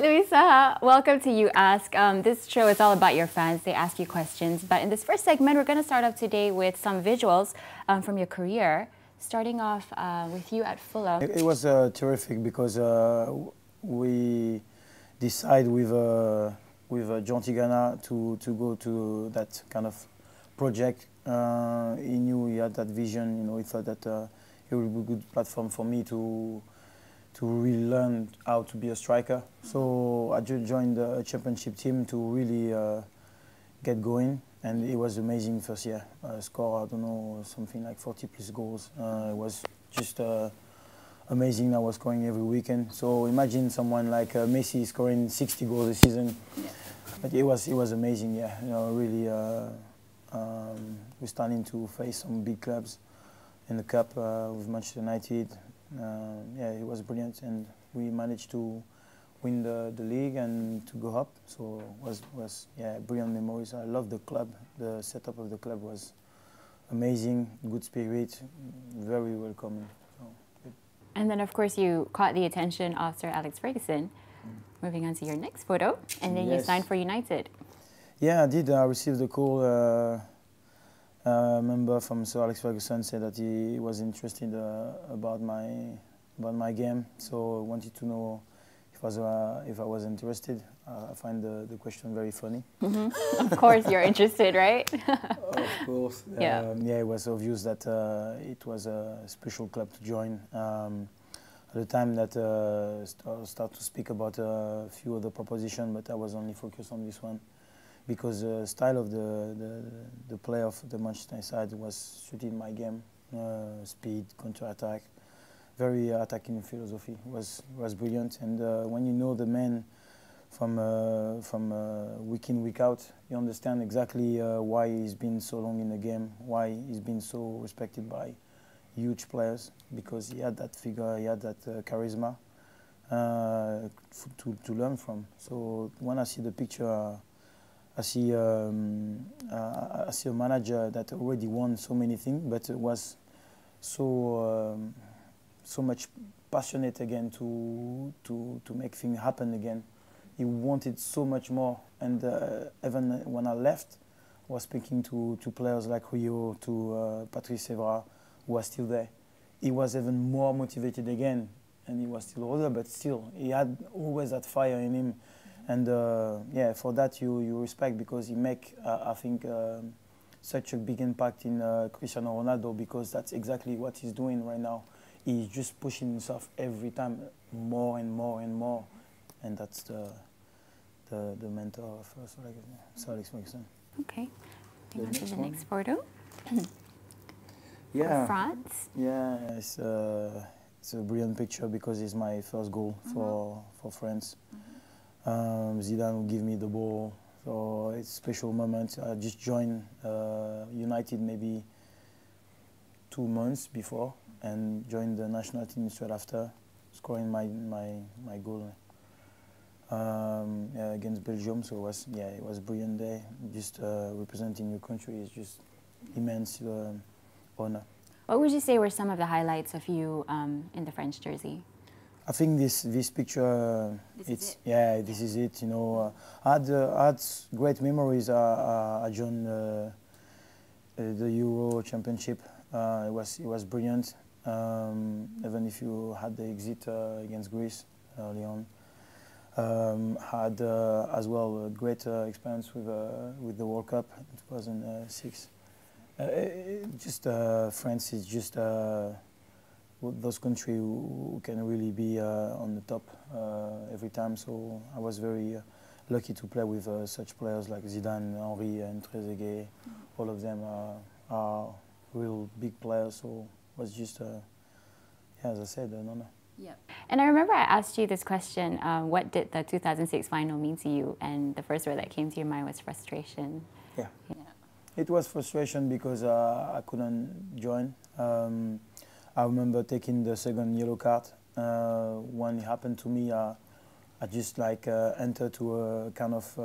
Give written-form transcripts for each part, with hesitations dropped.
Louis Saha, welcome to You Ask. This show is all about your fans. They ask you questions. But in this first segment, we're going to start off today with some visuals from your career, starting off with you at Fulham. It was terrific because we decided with John Tigana to go to that kind of project. He knew he had that vision. You know, he thought that it would be a good platform for me to really learn how to be a striker. So I just joined the championship team to really get going, and it was amazing first year. Score, I don't know, something like 40 plus goals. It was just amazing. I was scoring every weekend. So imagine someone like Messi scoring 60 goals a season. Yeah. But it was amazing. Yeah, you know, really. We're starting to face some big clubs in the cup with Manchester United. Yeah, it was brilliant, and we managed to win the league and to go up. So it was yeah, brilliant memories. I love the club. The setup of the club was amazing, good spirit, very welcoming. So, good. And then, of course, you caught the attention of Sir Alex Ferguson. Moving on to your next photo, and then you signed for United. Yeah, I did. I received a call. A member from Sir Alex Ferguson said that he was interested about my game, so I wanted to know if I was interested. I find the question very funny. Mm-hmm. Of course, you're interested, right? Of course. Yeah. Yeah, it was obvious that it was a special club to join. At the time that I started to speak about a few other propositions, but I was only focused on this one, because the style of the play of the Manchester side was suited my game. Speed, counter-attack, very attacking philosophy was brilliant. And when you know the man from week in, week out, you understand exactly why he's been so long in the game, why he's been so respected by huge players, because he had that figure, he had that charisma to learn from. So when I see the picture, I see a manager that already won so many things, but was so much passionate again to make things happen again. He wanted so much more, and even when I left, I was speaking to players like Rio, to Patrice Evra, who was still there. He was even more motivated again, and he was still older, but still, he had always that fire in him. And yeah, for that you respect, because he make I think such a big impact in Cristiano Ronaldo, because that's exactly what he's doing right now. He's just pushing himself every time more and more and more, and that's the mentor of Sir Alex Ferguson. Okay, moving on to the next photo. Yeah, for France. Yeah, it's a brilliant picture because it's my first goal for France. Zidane will give me the ball, so it's a special moment. I just joined United maybe 2 months before, and joined the national team straight after, scoring my goal against Belgium. So it was a brilliant day. Just representing your country is just immense honor. What would you say were some of the highlights of you in the French jersey? I think this picture, this is it. You know, I had great memories. I joined the Euro Championship. It was brilliant. Even if you had the exit against Greece early on, had as well a great experience with the World Cup in 2006. France is just those countries who can really be on the top every time. So I was very lucky to play with such players like Zidane, Henry, and Trezeguet. All of them are real big players. So it was just, as I said, an honor. Yeah. And I remember I asked you this question: what did the 2006 final mean to you? And the first word that came to your mind was frustration. Yeah. It was frustration because I couldn't join. I remember taking the second yellow card. When it happened to me, I just entered to a kind of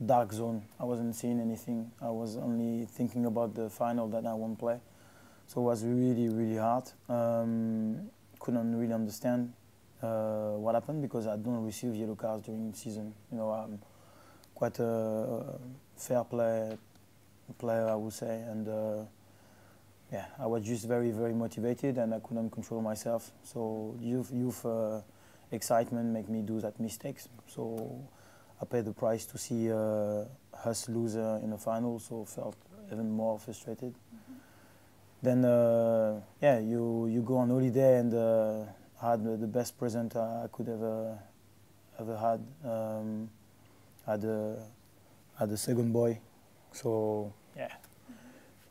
dark zone. I wasn't seeing anything. I was only thinking about the final that I won't play. So it was really, really hard. Couldn't really understand. what happened, because I don't receive yellow cards during the season. You know, I'm quite a fair player, I would say, and yeah, I was just very, very motivated, and I couldn't control myself. So youth excitement make me do that mistakes. So I paid the price to see us lose in the final, so felt even more frustrated. Then yeah, you go on holiday, and had the best present I could ever had. Had a second boy, so yeah.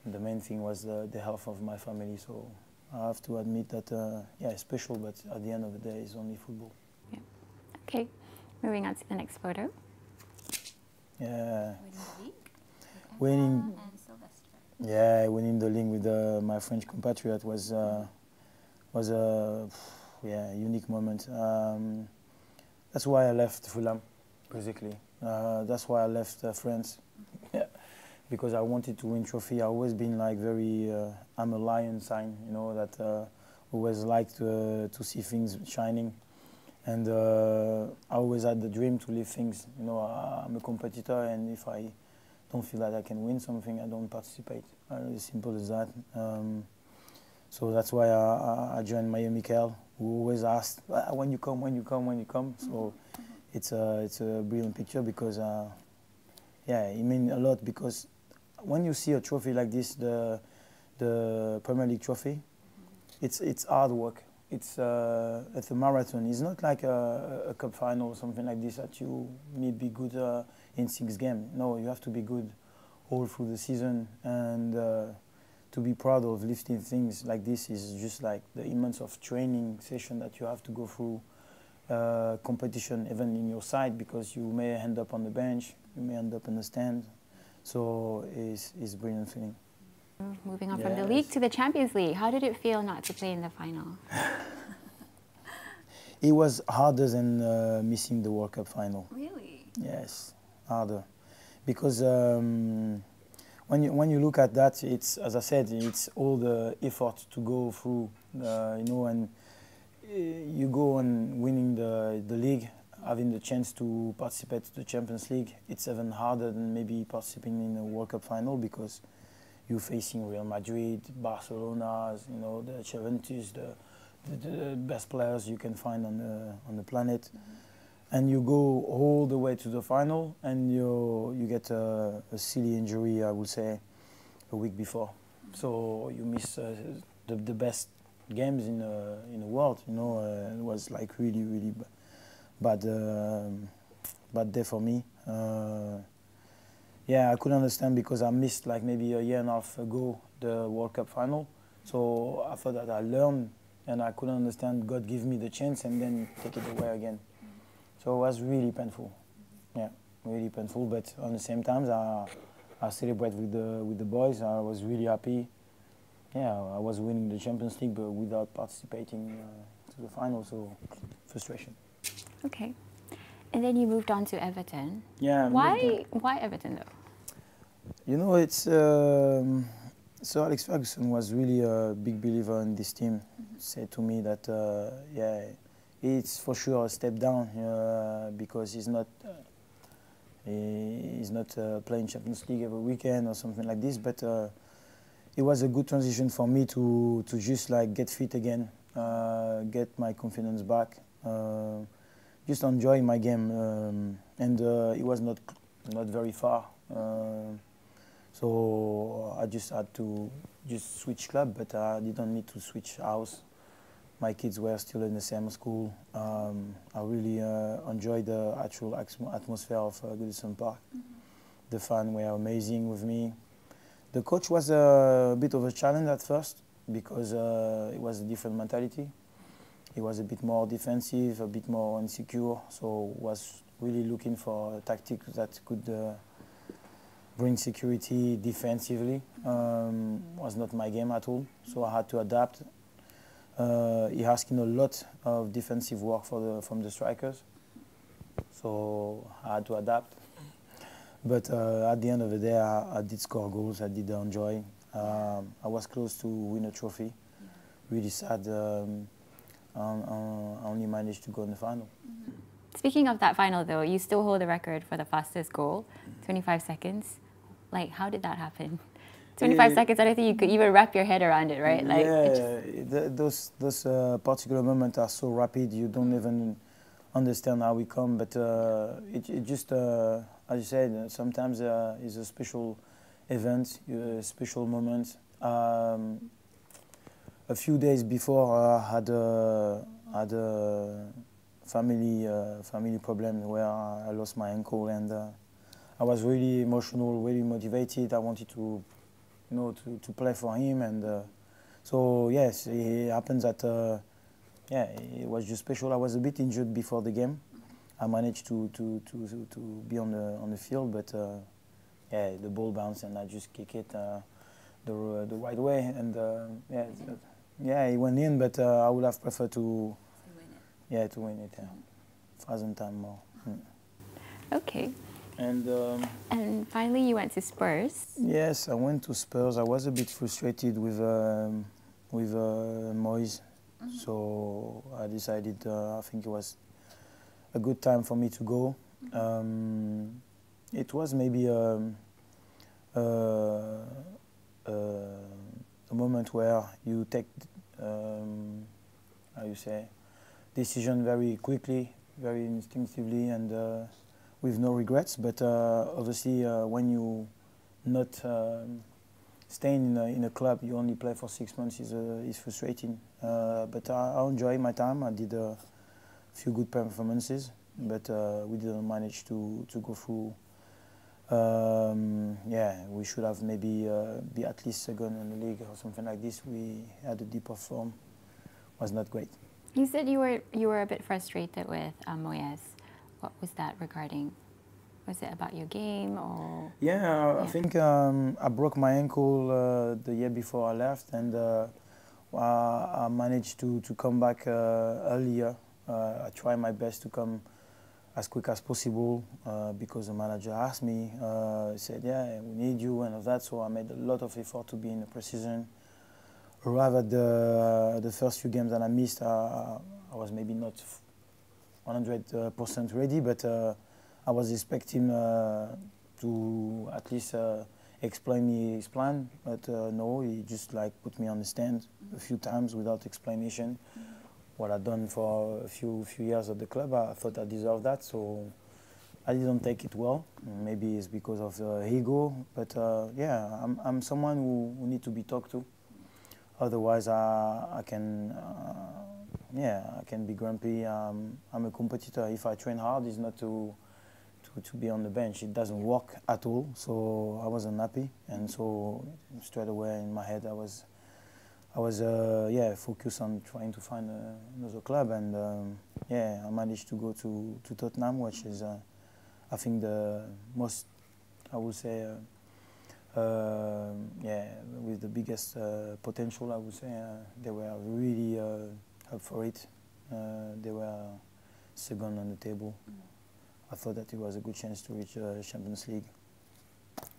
The main thing was the health of my family. So I have to admit that yeah, it's special, but at the end of the day, it's only football. Yeah. Okay, moving on to the next photo. Yeah. Winning and Sylvester. Yeah, winning the league with my French compatriot was a yeah, unique moment. That's why I left Fulham, basically. That's why I left France. Yeah, because I wanted to win trophy. I've always been like very, I'm a lion sign, you know, that always like to see things shining. And I always had the dream to live things. You know, I'm a competitor, and if I don't feel that I can win something, I don't participate. As simple as that. So that's why I joined Miami Cal, who always asked, when you come, when you come, when you come. So it's a brilliant picture, because yeah, it means a lot, because when you see a trophy like this, the Premier League trophy, it's hard work. It's a marathon. It's not like a cup final or something like this that you may be good in 6 games. No, you have to be good all through the season, and to be proud of lifting things like this is just like the immense of training session that you have to go through, competition even in your side, because you may end up on the bench, you may end up in the stand. So it's a brilliant feeling. Moving on from the league to the Champions League, how did it feel not to play in the final? It was harder than missing the World Cup final. Really? Yes, harder, because when you look at that, it's, as I said, it's all the effort to go through, you know, and you go on winning the league, having the chance to participate in the Champions League. It's even harder than maybe participating in a World Cup final, because you're facing Real Madrid, Barcelona, you know, the Juventus, the best players you can find on the planet, and you go all the way to the final, and you get a silly injury, I would say, a week before, so you miss the best games in the world. You know, it was like really bad day for me. Yeah, I couldn't understand, because I missed like maybe a year and a half ago the World Cup final. So after that I learned, and I couldn't understand God give me the chance and then take it away again. So it was really painful. Yeah, really painful. But on the same time, I celebrate with the boys. I was really happy. Yeah, I was winning the Champions League, but without participating to the final. So frustration. Okay. And then you moved on to Everton. Yeah. Why Everton though? You know, it's Sir Alex Ferguson was really a big believer in this team. Said to me that yeah, it's for sure a step down, because he's not playing Champions League every weekend or something like this. But it was a good transition for me to just like get fit again, get my confidence back. Just enjoying my game, and it was not very far, so I just had to just switch club, but I didn't need to switch house. My kids were still in the same school. I really enjoyed the actual atmosphere of Goodison Park. The fans were amazing with me. The coach was a bit of a challenge at first, because it was a different mentality. He was a bit more defensive, a bit more insecure, so was really looking for a tactic that could bring security defensively. Was not my game at all, so I had to adapt. He asking a lot of defensive work from the strikers, so I had to adapt. But at the end of the day, I did score goals, I did enjoy. I was close to win a trophy. Really sad. I only managed to go in the final. Speaking of that final, though, you still hold the record for the fastest goal, 25 seconds. Like, how did that happen? 25 seconds, I don't think you could even wrap your head around it, right? Like, those particular moments are so rapid, you don't even understand how we come. But it just, as you said, sometimes it's a special event, a special moment. A few days before, I had a family problem where I lost my ankle, and I was really emotional, really motivated. I wanted to, to play for him, and so yes, it happens that it was just special. I was a bit injured before the game. I managed to be on the field, but the ball bounced and I just kick it the right way, and it went in. But I would have preferred to win it. To win it, 1,000 times more. Okay. And finally, you went to Spurs. Yes, I went to Spurs. I was a bit frustrated with Moyes, so I decided. I think it was a good time for me to go. It was maybe a moment where you take, decision very quickly, very instinctively, and with no regrets. But obviously, when you not staying in a club, you only play for 6 months, is frustrating. But I enjoy my time. I did a few good performances, but we didn't manage to go through. We should have maybe be at least second in the league or something like this. We had a deeper form. Was not great. You said you were a bit frustrated with Moyes. What was that regarding? Was it about your game or? I think I broke my ankle the year before I left, and I managed to come back earlier. I tried my best to come as quick as possible because the manager asked me. He said, we need you and all that, so I made a lot of effort to be in the pre-season. Arrived at the first few games that I missed, I was maybe not 100% ready, but I was expecting to at least explain me his plan, but no, he just put me on the stand a few times without explanation. What I'd done for a few years at the club, I thought I deserved that, so I didn't take it well. Maybe it's because of ego, but I'm someone who need to be talked to. Otherwise, I can be grumpy. I'm a competitor. If I train hard, it's not to be on the bench. It doesn't work at all. So I wasn't happy, and so straight away in my head I was focused on trying to find another club, and I managed to go to Tottenham, which is I think the most, I would say, with the biggest potential. I would say they were really up for it. They were second on the table. I thought that it was a good chance to reach the Champions League.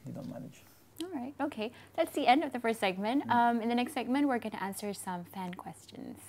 Didn't manage. All right, okay. That's the end of the first segment. In the next segment, we're going to answer some fan questions.